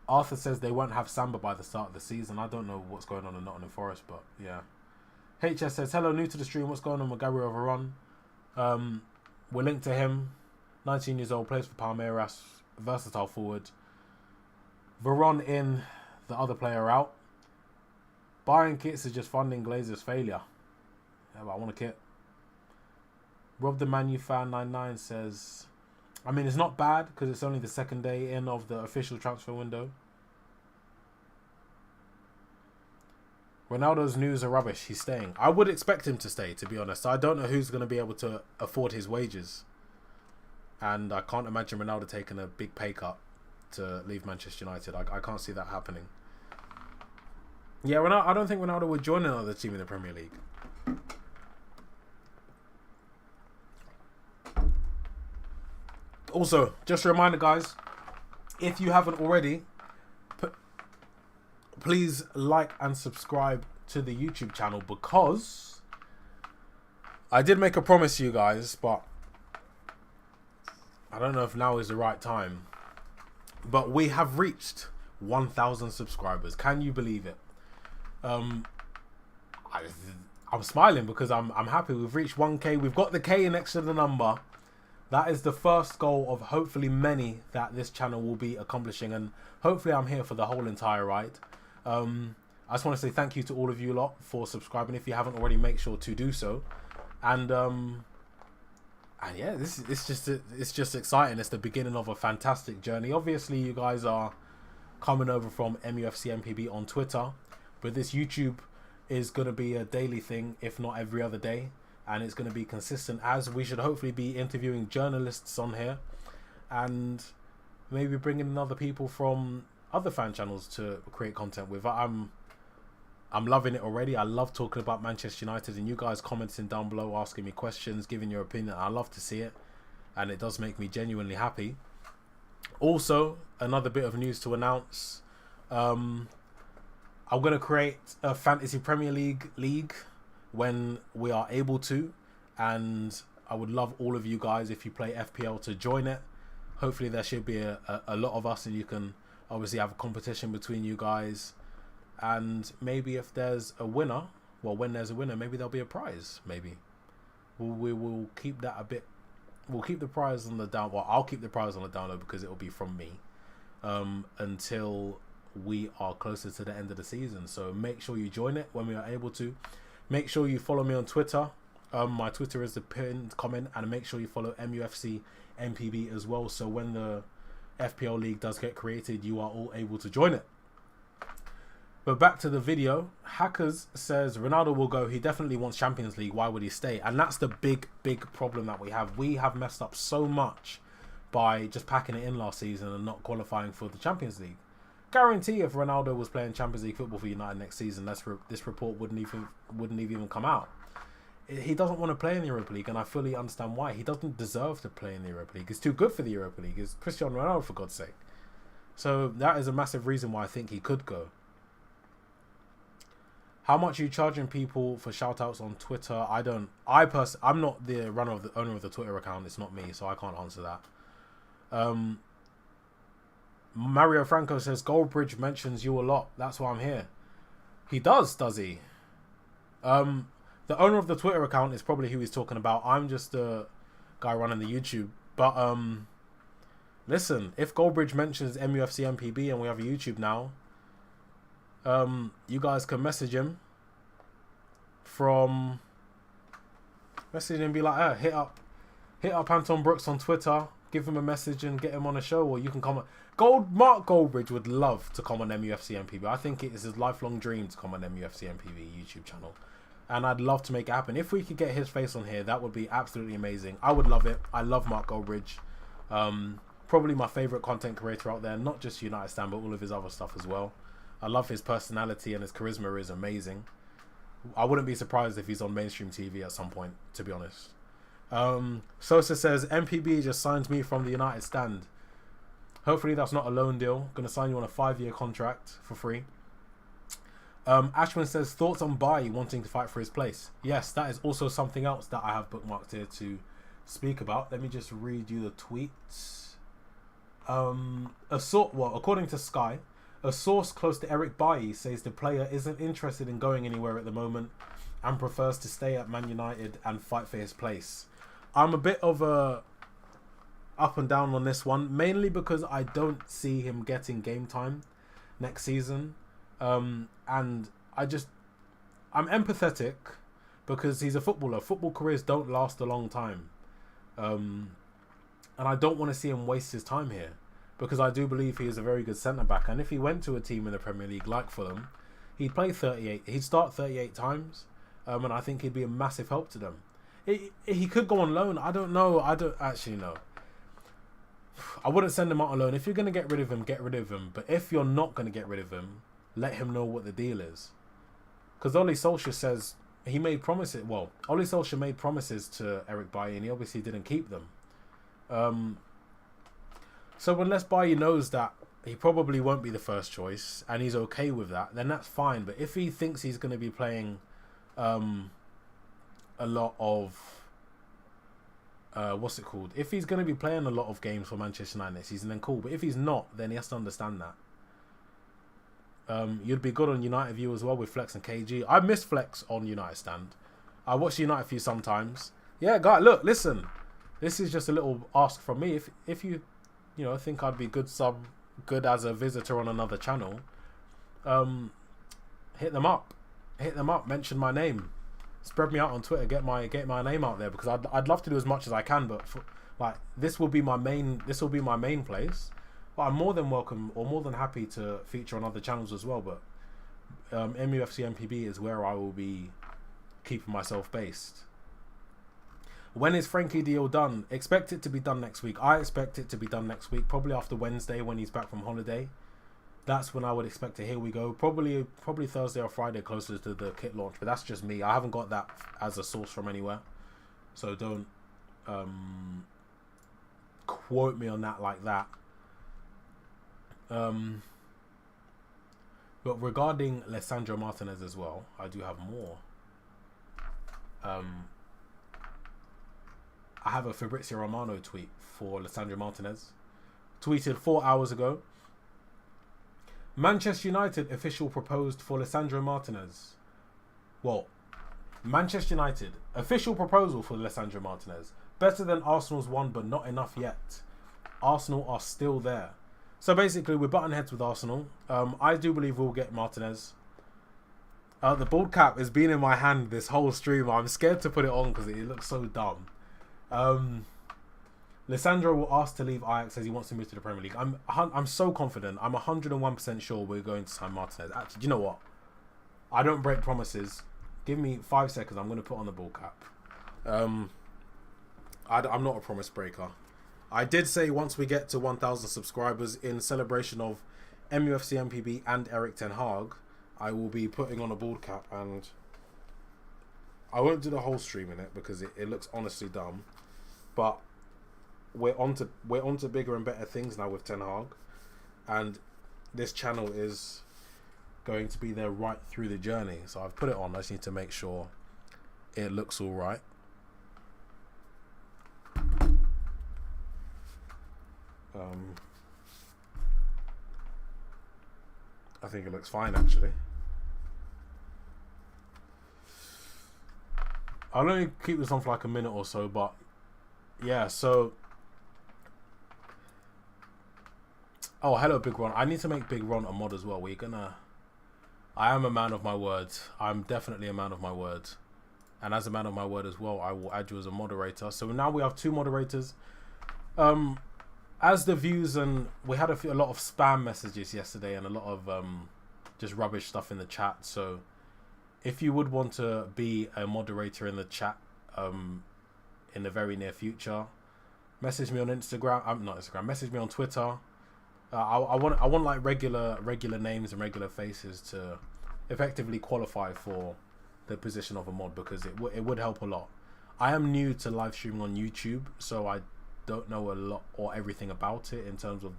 Arthur says they won't have Samba by the start of the season. I don't know what's going on in Nottingham Forest, but yeah. HS says, hello, new to the stream. What's going on with Gabriel Veron? We're linked to him. 19 years old, plays for Palmeiras. Versatile forward. Veron in, the other player out. Buying kits is just funding Glazer's failure. Yeah, but I want a kit. Rob the Man U fan 99 says, I mean, it's not bad because it's only the second day in of the official transfer window. Ronaldo's news are rubbish. He's staying. I would expect him to stay, to be honest. I don't know who's going to be able to afford his wages. And I can't imagine Ronaldo taking a big pay cut to leave Manchester United. I can't see that happening. Yeah, I don't think Ronaldo would join another team in the Premier League. Also, just a reminder, guys, if you haven't already, please like and subscribe to the YouTube channel, because I did make a promise to you guys, but I don't know if now is the right time. But we have reached 1,000 subscribers. Can you believe it? I'm smiling because I'm happy. We've reached 1K. We've got the K next to the number. That is the first goal of hopefully many that this channel will be accomplishing, and hopefully I'm here for the whole entire ride. I just want to say thank you to all of you lot for subscribing. If you haven't already, make sure to do so. And yeah, it's just exciting. It's the beginning of a fantastic journey. Obviously, you guys are coming over from MUFC MPB on Twitter, but this YouTube is going to be a daily thing, if not every other day. And it's going to be consistent, as we should hopefully be interviewing journalists on here, and maybe bringing in other people from other fan channels to create content with. I'm loving it already. I love talking about Manchester United, and you guys commenting down below, asking me questions, giving your opinion. I love to see it, and it does make me genuinely happy. Also, another bit of news to announce. I'm going to create a Fantasy Premier League when we are able to, and I would love all of you guys, if you play FPL, to join it. Hopefully there should be a lot of us, and you can obviously have a competition between you guys. And maybe if there's a winner, well, when there's a winner, maybe there'll be a prize. Maybe we will keep that a bit. We'll keep the prize on the down. Well, I'll keep the prize on the download because it will be from me until we are closer to the end of the season. So make sure you join it when we are able to. Make sure you follow me on Twitter. My Twitter is the pinned comment, and make sure you follow MUFC MPB as well. So when the FPL League does get created, you are all able to join it. But back to the video. Hackers says Ronaldo will go. He definitely wants Champions League. Why would he stay? And that's the big problem that we have. We have messed up so much by just packing it in last season and not qualifying for the Champions League. Guarantee if Ronaldo was playing Champions League football for United next season, this report wouldn't even come out. He doesn't want to play in the Europa League, and I fully understand why. He doesn't deserve to play in the Europa League. He's too good for the Europa League. It's Cristiano Ronaldo, for God's sake. So that is a massive reason why I think he could go. How much are you charging people for shoutouts on Twitter? I'm not the owner of the Twitter account. It's not me, so I can't answer that. Mario Franco says Goldbridge mentions you a lot. That's why I'm here. He does he? The owner of the Twitter account is probably who he's talking about. I'm just a guy running the YouTube. But listen, if Goldbridge mentions MUFC MPB and we have a YouTube now, you guys can message him and be like, hit up Anton Brooks on Twitter, give him a message and get him on a show, or you can comment. Mark Goldbridge would love to come on MUFC MPB. I think it is his lifelong dream to come on MUFC MPB YouTube channel, and I'd love to make it happen. If we could get his face on here, that would be absolutely amazing. I would love it. I love Mark Goldbridge. Probably my favourite content creator out there, not just United Stan, but all of his other stuff as well. I love his personality, and his charisma is amazing. I wouldn't be surprised if he's on mainstream TV at some point, to be honest. Sosa says, MPB just signed me from the United Stand. Hopefully that's not a loan deal. Going to sign you on a 5-year contract for free. Ashwin says, thoughts on Bailly wanting to fight for his place? Yes, that is also something else that I have bookmarked here to speak about. Let me just read you the tweets. According to Sky, a source close to Eric Bailly says the player isn't interested in going anywhere at the moment and prefers to stay at Man United and fight for his place. I'm a bit of a up and down on this one, mainly because I don't see him getting game time next season. And I'm empathetic because he's a footballer. Football careers don't last a long time. And I don't want to see him waste his time here, because I do believe he is a very good centre-back. And if he went to a team in the Premier League like Fulham, he'd start 38 times, and I think he'd be a massive help to them. He could go on loan. I don't know. I don't actually know. I wouldn't send him out on loan. If you're going to get rid of him, get rid of him. But if you're not going to get rid of him, let him know what the deal is. Because Ole Solskjaer says he made promises. Well, Ole Solskjaer made promises to Eric Bailly, and he obviously didn't keep them. So unless Bailly knows that he probably won't be the first choice and he's okay with that, then that's fine. But if he thinks he's going to be playing a lot of if he's going to be playing a lot of games for Manchester United next season, then cool. But if he's not, then he has to understand that. You'd be good on United View as well with Flex and KG. I miss Flex on United Stand. I watch United View sometimes. Yeah, guy, look, listen. This is just a little ask from me. If you think I'd be good as a visitor on another channel, hit them up. Mention my name. Spread me out on Twitter. Get my name out there, because I'd love to do as much as I can. But this will be my main place. But I'm more than welcome or more than happy to feature on other channels as well. But MUFC MPB is where I will be keeping myself based. When is Frankie deal done? Expect it to be done next week. I expect it to be done next week, probably after Wednesday when he's back from holiday. that's when I would expect to. Here we go. Probably Thursday or Friday, closer to the kit launch. But that's just me. I haven't got that as a source from anywhere, so don't quote me on that like that. But regarding Lisandro Martinez as well, I do have more. I have a Fabrizio Romano tweet for Lisandro Martinez. Tweeted 4 hours ago. Manchester United official proposed for Lisandro Martinez. Well, Manchester United official proposal for Lisandro Martinez. Better than Arsenal's one, but not enough yet. Arsenal are still there. So basically, we're button heads with Arsenal. I do believe we'll get Martinez. The bald cap has been in my hand this whole stream. I'm scared to put it on because it looks so dumb. Lisandro will ask to leave Ajax as he wants to move to the Premier League. I'm so confident. I'm 101% sure we're going to sign Martinez. Actually, do you know what? I don't break promises. Give me 5 seconds. I'm going to put on the ball cap. I'm not a promise breaker. I did say once we get to 1,000 subscribers, in celebration of MUFC MPB and Eric Ten Hag, I will be putting on a bald cap, and I won't do the whole stream in it because it looks honestly dumb. But we're on to bigger and better things now with Ten Hag, and this channel is going to be there right through the journey. So I've put it on. I just need to make sure it looks all right. I think it looks fine actually. I'll only keep this on for like a minute or so, but yeah, so oh, hello Big Ron. I need to make Big Ron a mod as well. I am a man of my word. I'm definitely a man of my word. And as a man of my word as well, I will add you as a moderator. So now we have 2 moderators. As the views, and we had a lot of spam messages yesterday and a lot of just rubbish stuff in the chat. So if you would want to be a moderator in the chat in the very near future, message me on Instagram. Not Instagram. Message me on Twitter. I want like regular names and regular faces to effectively qualify for the position of a mod, because it would help a lot. I am new to live streaming on YouTube, so I don't know a lot or everything about it in terms of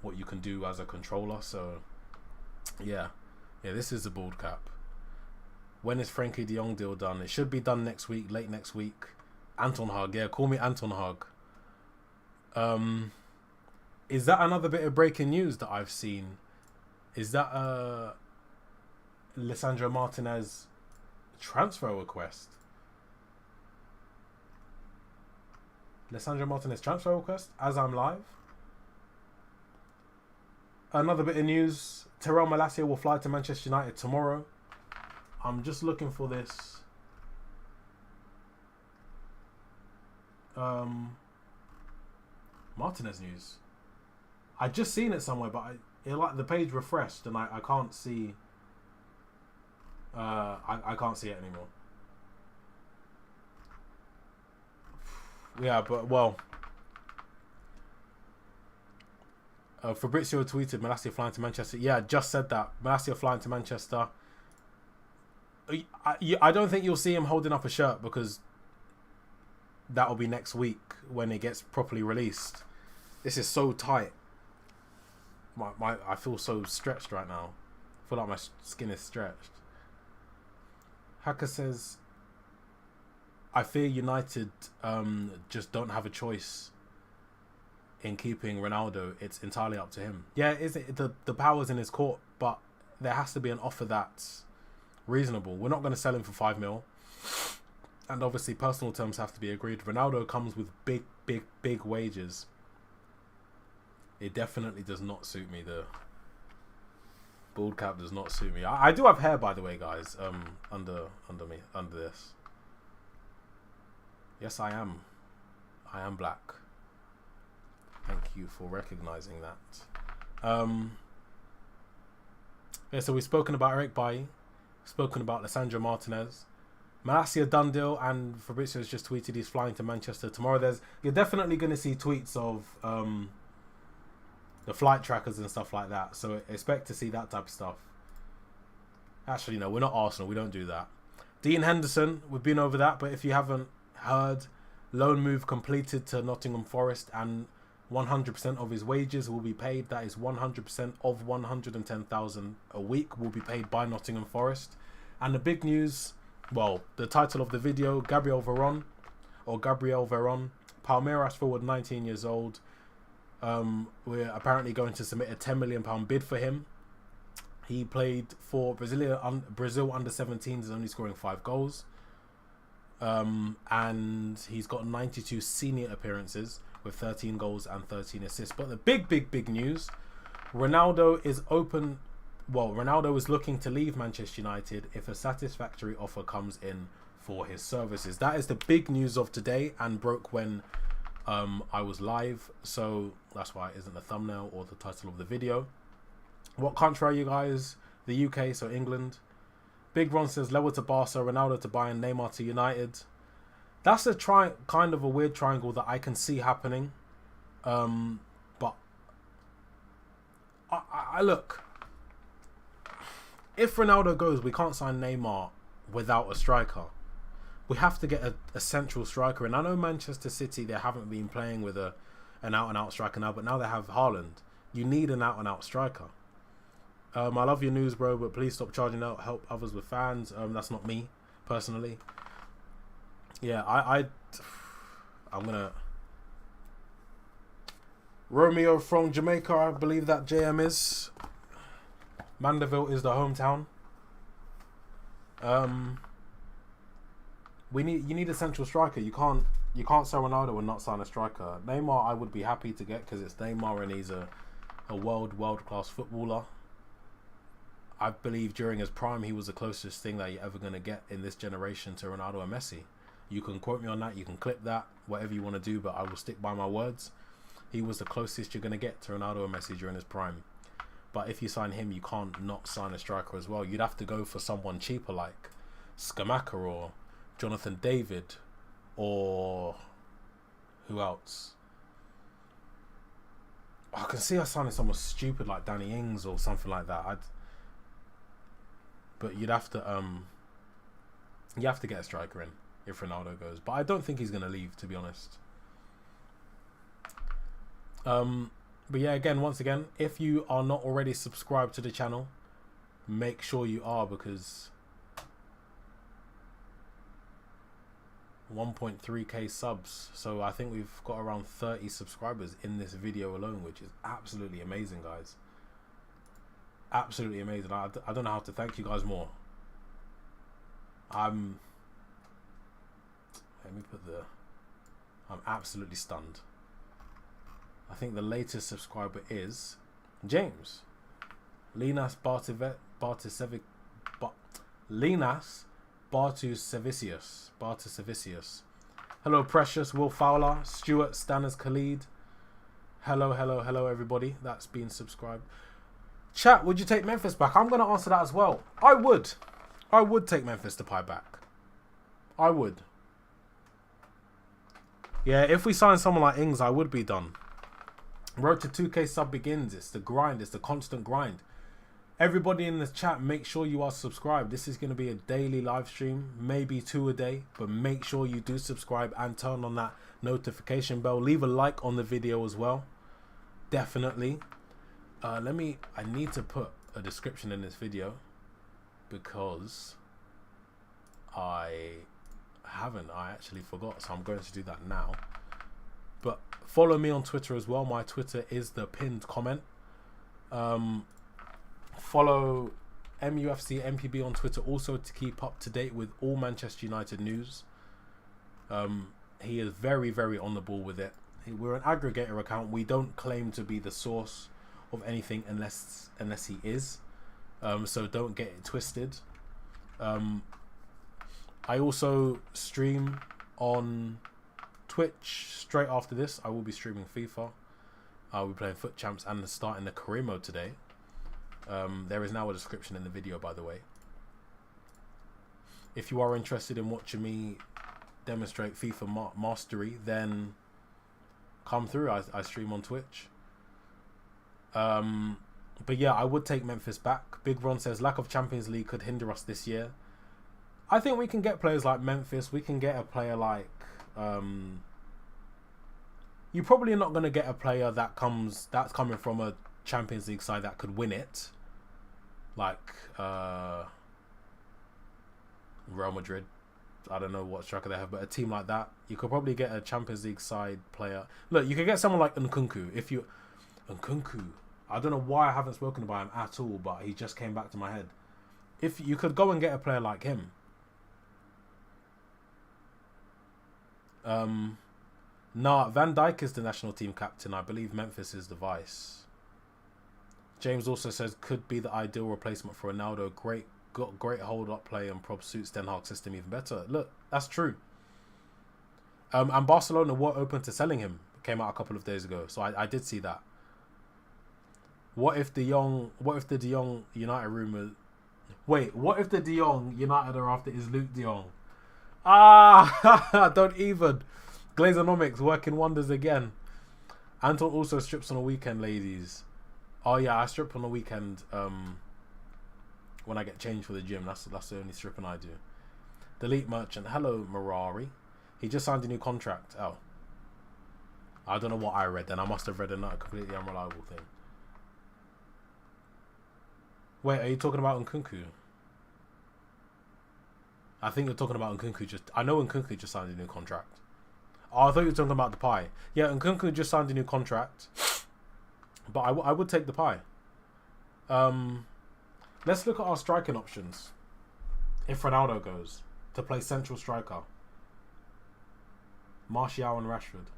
what you can do as a controller. So yeah, this is the bald cap. When is Frankie de Jong deal done? It should be done next week, late next week. Anton Hug, call me Anton Hug. Is that another bit of breaking news that I've seen? Is that Lisandro Martinez transfer request? Lisandro Martinez transfer request as I'm live. Another bit of news. Terrell Malacia will fly to Manchester United tomorrow. I'm just looking for this. Martinez news. I just seen it somewhere, but the page refreshed and I can't see. I can't see it anymore. Yeah, but well, Fabrizio tweeted Malacia flying to Manchester. Yeah, just said that. Malacia flying to Manchester. I don't think you'll see him holding up a shirt, because that'll be next week when it gets properly released. This is so tight. I feel so stretched right now. I feel like my skin is stretched. Hacker says, I fear United just don't have a choice in keeping Ronaldo. It's entirely up to him. Yeah, the power's in his court, but there has to be an offer that's reasonable. We're not going to sell him for 5 mil, and obviously personal terms have to be agreed. Ronaldo comes with big wages. It definitely does not suit me. The bald cap does not suit me. I do have hair, by the way, guys. Under this. Yes, I am. I am black. Thank you for recognizing that. Yeah, so we've spoken about Eric Bailly, spoken about Lisandro Martinez, Malacia done deal, and Fabrizio's just tweeted he's flying to Manchester tomorrow. You're definitely going to see tweets of the flight trackers and stuff like that. So expect to see that type of stuff. Actually, no, we're not Arsenal. We don't do that. Dean Henderson, we've been over that. But if you haven't heard, loan move completed to Nottingham Forest, and 100% of his wages will be paid. That is 100% of 110,000 a week will be paid by Nottingham Forest. And the big news, well, the title of the video, Gabriel Veron, Palmeiras forward, 19 years old. We're apparently going to submit a £10 million bid for him. He played for Brazil under 17s, only scoring 5 goals. And he's got 92 senior appearances with 13 goals and 13 assists. But the big news, Ronaldo is open. Well, Ronaldo is looking to leave Manchester United if a satisfactory offer comes in for his services. That is the big news of today, and broke when I was live. So that's why it isn't the thumbnail or the title of the video. What country are you guys? The UK, so England. Big Ron says Lewa to Barca, Ronaldo to Bayern, Neymar to United. That's a kind of a weird triangle that I can see happening. But I look, if Ronaldo goes, we can't sign Neymar without a striker. We have to get a central striker. And I know Manchester City, they haven't been playing with an out-and-out striker now, but now they have Haaland. You need an out-and-out striker. I love your news, bro, but please stop charging out. Help others with fans. That's not me, personally. Yeah, I'm gonna... Romeo from Jamaica, I believe that JM is. Mandeville is the hometown. You need a central striker. You can't sell Ronaldo and not sign a striker. Neymar, I would be happy to get because it's Neymar and he's a world-class footballer. I believe during his prime, he was the closest thing that you're ever going to get in this generation to Ronaldo and Messi. You can quote me on that. You can clip that. Whatever you want to do, but I will stick by my words. He was the closest you're going to get to Ronaldo and Messi during his prime. But if you sign him, you can't not sign a striker as well. You'd have to go for someone cheaper like Skamaka or Jonathan David or who else? I can see us signing someone stupid like Danny Ings or something like that. But you'd have to get a striker in if Ronaldo goes. But I don't think he's going to leave, to be honest. But yeah, once again, if you are not already subscribed to the channel, make sure you are, because 1.3k subs. So I think we've got around 30 subscribers in this video alone, which is absolutely amazing, guys. Absolutely amazing. I don't know how to thank you guys more. Let me put I'm absolutely stunned. I think the latest subscriber is James. Linas Bartusevicius. Hello, Precious, Will Fowler, Stuart, Stanners, Khalid. Hello, everybody that's been subscribed. Chat, would you take Memphis back? I'm going to answer that as well. I would take Memphis Depay back. I would. Yeah, if we sign someone like Ings, I would be done. Road to 2k sub begins. It's the grind. It's the constant grind. Everybody in the chat, make sure you are subscribed. This is going to be a daily live stream, maybe 2 a day, but make sure you do subscribe and turn on that notification bell. Leave a like on the video as well. Definitely. I need to put a description in this video because I actually forgot, so I'm going to do that now. But follow me on Twitter as well. My Twitter is the pinned comment. Follow MUFC MPB on Twitter also to keep up to date with all Manchester United news. He is very, very on the ball with it. We're an aggregator account. We don't claim to be the source of anything unless he is. So don't get it twisted. I also stream on Twitch. Straight after this, I will be streaming FIFA. I'll be playing Foot Champs and starting the career mode today. There is now a description in the video, by the way. If you are interested in watching me demonstrate FIFA mastery, then come through. I stream on Twitch. But yeah, I would take Memphis back. Big Ron says lack of Champions League could hinder us this year. I think we can get players like Memphis. We can get a player like... you're probably not going to get a player that's coming from a Champions League side that could win it. Like Real Madrid. I don't know what striker they have, but a team like that, you could probably get a Champions League side player. Look, you could get someone like Nkunku. Nkunku, I don't know why I haven't spoken about him at all, but he just came back to my head. If you could go and get a player like him. Nah, Van Dijk is the national team captain. I believe Memphis is the vice. James also says could be the ideal replacement for Ronaldo. Got great hold-up play and prob suits Den Haag's system even better. Look, that's true. And Barcelona were open to selling him. It came out a couple of days ago, so I did see that. What if the De Jong United rumor? Wait, what if the De Jong United are after is Luke De Jong? Don't even. Glazonomics working wonders again. Anton also strips on a weekend, ladies. Oh yeah, I strip on the weekend. When I get changed for the gym, that's the only stripping I do. Delete merchant. Hello, Marari. He just signed a new contract. Oh, I don't know what I read then. I must have read a completely unreliable thing. Wait, are you talking about Nkunku? I think you're talking about Nkunku. I know Nkunku just signed a new contract. Oh, I thought you were talking about the pie. Yeah, Nkunku just signed a new contract. But I would take the pie. Let's look at our striking options. If Ronaldo goes to play central striker. Martial and Rashford.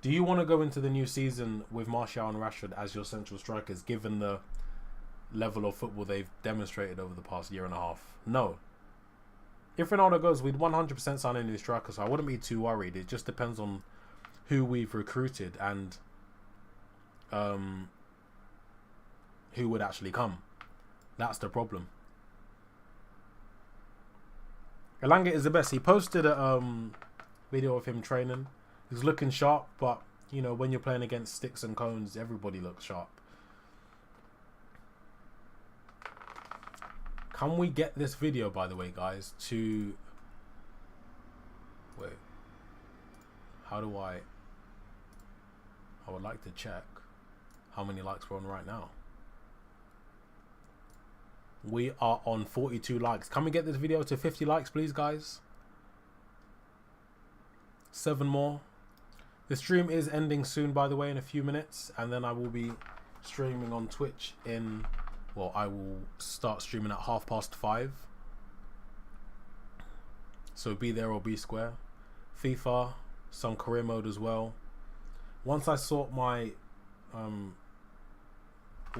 Do you want to go into the new season with Martial and Rashford as your central strikers, given the level of football they've demonstrated over the past year and a half? No. If Ronaldo goes, we'd 100% sign a new striker, so I wouldn't be too worried. It just depends on who we've recruited and who would actually come. That's the problem. Elanga is the best. He posted a video of him training. He's looking sharp, but you know, when you're playing against sticks and cones, everybody looks sharp. Can we get this video, by the way, guys, to... Wait. How do I would like to check how many likes we're on right now. We are on 42 likes. Can we get this video to 50 likes, please, guys? 7 more. The stream is ending soon, by the way, in a few minutes. And then I will be streaming on Twitch in... Well, I will start streaming at 5:30. So be there or be square. FIFA, some career mode as well. Once I sort my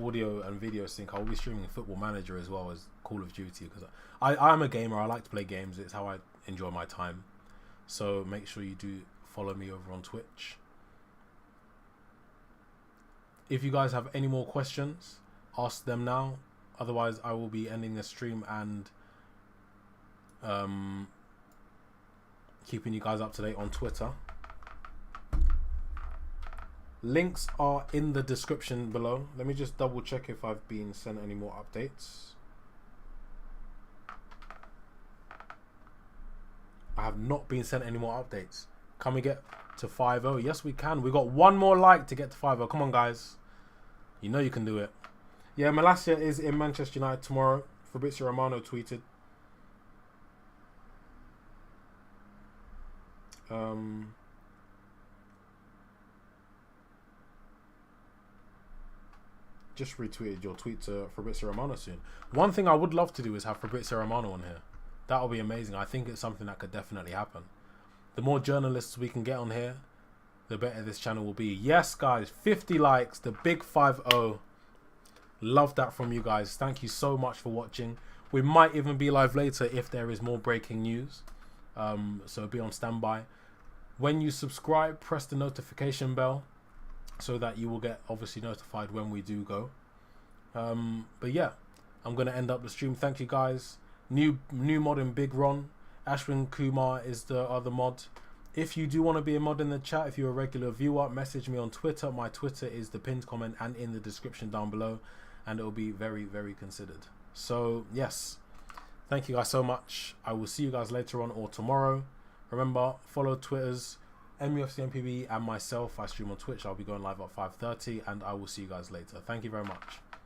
audio and video sync, I'll be streaming Football Manager as well as Call of Duty, because I'm a gamer. I like to play games. It's how I enjoy my time. So make sure you do follow me over on Twitch. If you guys have any more questions, ask them now. Otherwise, I will be ending the stream and keeping you guys up to date on Twitter. Links are in the description below. Let me just double check if I've been sent any more updates. I have not been sent any more updates. Can we get to 5-0? Yes, we can. We got one more like to get to 5-0. Come on, guys. You know you can do it. Yeah, Malacia is in Manchester United tomorrow. Fabrizio Romano tweeted. Just retweeted your tweet to Fabrizio Romano soon. One thing I would love to do is have Fabrizio Romano on here. That would be amazing. I think it's something that could definitely happen. The more journalists we can get on here, the better this channel will be. Yes, guys, 50 likes, the big 5-0. Love that from you guys. Thank you so much for watching. We might even be live later if there is more breaking news. So be on standby. When you subscribe, press the notification bell so that you will get obviously notified when we do go. But yeah, I'm going to end up the stream. Thank you guys. New mod in Big Ron. Ashwin Kumar is the other mod. If you do want to be a mod in the chat, if you're a regular viewer, message me on Twitter. My Twitter is the pinned comment and in the description down below, and it will be very, very considered. So yes, thank you guys so much. I will see you guys later on or tomorrow. Remember, follow Twitters, MUFCMPB and myself. I stream on Twitch. I'll be going live at 5:30, and I will see you guys later. Thank you very much.